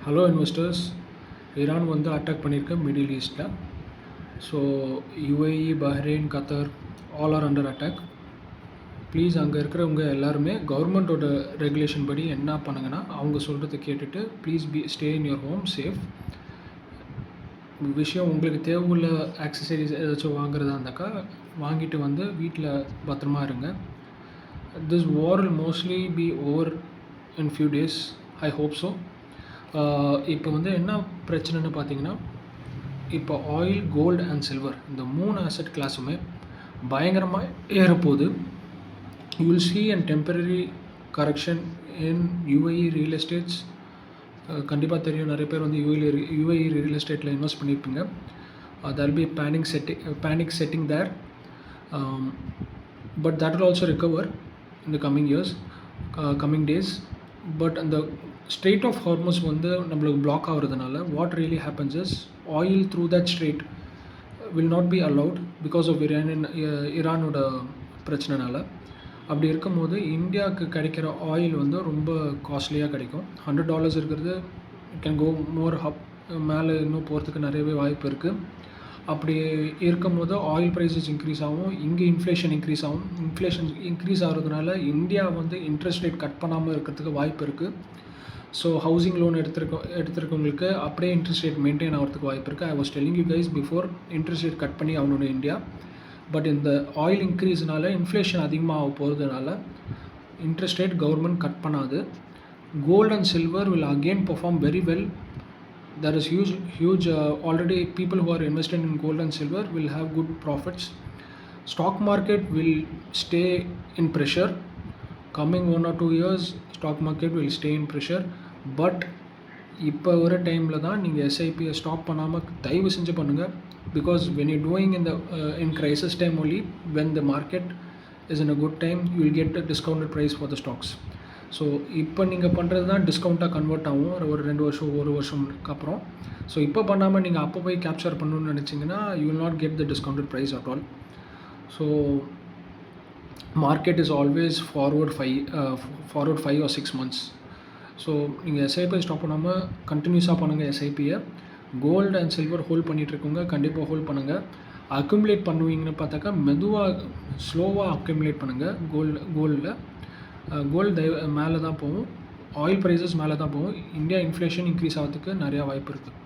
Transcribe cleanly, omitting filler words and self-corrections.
Hello investors. Iran வந்து attack பண்ணியிருக்கு middle ஈஸ்ட்டில். So UAE, Bahrain, Qatar all are under attack. Please அங்கே இருக்கிறவங்க எல்லாருமே கவர்மெண்ட்டோட ரெகுலேஷன் படி என்ன பண்ணுங்கன்னா அவங்க சொல்கிறத கேட்டுட்டு please stay in your home safe. விஷயம் உங்களுக்கு தேவையுள்ள ஆக்சசரிஸ் ஏதாச்சும் வாங்குறதா இருந்தாக்கா வாங்கிட்டு வந்து வீட்டில் பத்திரமா இருங்க. This war will mostly be over in few days. I hope so. இப்போ வந்து என்ன பிரச்சனைன்னு பார்த்தீங்கன்னா, இப்போ ஆயில், கோல்டு அண்ட் சில்வர் இந்த 3 அசெட் கிளாஸுமே பயங்கரமாக ஏறப்போகுது. You will see and temporary correction in UAE real estates. கண்டிப்பாக தெரியும், நிறைய பேர் வந்து யுஏஇ ரியல் எஸ்டேட்டில் இன்வெஸ்ட் பண்ணியிருப்பீங்க. There be panic setting there, but that will also recover in the coming years, coming days. But அந்த ஸ்ட்ரெயிட் ஆஃப் ஹார்மஸ் வந்து நம்மளுக்கு பிளாக் ஆகிறதுனால what really happens is oil through that strait will not be allowed because of ஈரானோட பிரச்சனைனால. அப்படி இருக்கும்போது இந்தியாவுக்கு கிடைக்கிற ஆயில் வந்து ரொம்ப காஸ்ட்லியாக கிடைக்கும். $100 இருக்கிறது கேன் கோ மோர் மேலே இன்னும் போகிறதுக்கு நிறையவே வாய்ப்பு இருக்குது. அப்படி இருக்கும்போது ஆயில் ப்ரைஸஸ் இன்க்ரீஸ் ஆகும், இங்கே இன்ஃப்ளேஷன் இன்க்ரீஸ் ஆகும். இன்ஃப்ளேஷன் இன்க்ரீஸ் ஆகிறதுனால இந்தியா வந்து இன்ட்ரெஸ்ட் ரேட் கட் பண்ணாமல் இருக்கிறதுக்கு வாய்ப்பு இருக்குது. ஸோ ஹவுசிங் லோன் எடுத்திருக்கவங்களுக்கு அப்படியே இன்ட்ரெஸ்ட் ரேட் மெயின்டைன் ஆகிறதுக்கு வாய்ப்பு இருக்குது. I was telling you guys before, interest rate cut பண்ணி ஆகணும் இந்தியா. பட் இந்த ஆயில் இன்க்ரீஸ்னால இன்ஃப்ளேஷன் அதிகமாக போகிறதுனால இன்ட்ரெஸ்ட் ரேட் கவர்மெண்ட் கட் பண்ணாது. Gold and silver will again perform very well. There is huge already people who are invested in gold and silver will have good profits. Stock market will stay in pressure. Coming 1 or 2 years, stock market will stay in pressure. But இப்போ ஒரு டைமில் தான் நீங்கள் எஸ்ஐபியை stop பண்ணாமல் தயவு செஞ்சு பண்ணுங்கள். Because when you're doing in crisis time only, when the market is in a good time, you will get a discounted price for the stocks. So இப்போ நீங்கள் பண்ணுறது தான் டிஸ்கவுண்ட்டாக கன்வெர்ட் ஆகும் ஒரு 2 வருஷம் 1 வருஷம்க்கு அப்புறம். ஸோ இப்போ பண்ணாமல் நீங்கள் அப்போ போய் கேப்சர் பண்ணணும்னு நினச்சிங்கன்னா you will not get the discounted price at all. So market is always forward 5 or 6 months. So நீங்கள் எஸ்ஐபியை ஸ்டாப் பண்ணாமல் கண்டினியூஸாக பண்ணுங்கள் எஸ்ஐபியை. கோல்டு அண்ட் சில்வர் ஹோல்ட் பண்ணிகிட்ருக்கோங்க, கண்டிப்பாக ஹோல்ட் பண்ணுங்கள். அக்குமுலேட் பண்ணுவீங்கன்னு பார்த்தாக்கா மெதுவாக ஸ்லோவாக அக்குமுலேட் பண்ணுங்கள். கோல்டில் மேலே தான் போகும், ஆயில் ப்ரைஸஸ் மேலே தான் போகும். இந்தியா இன்ஃப்ளேஷன் இன்க்ரீஸ் ஆகிறதுக்கு நிறையா வாய்ப்பு இருக்குது.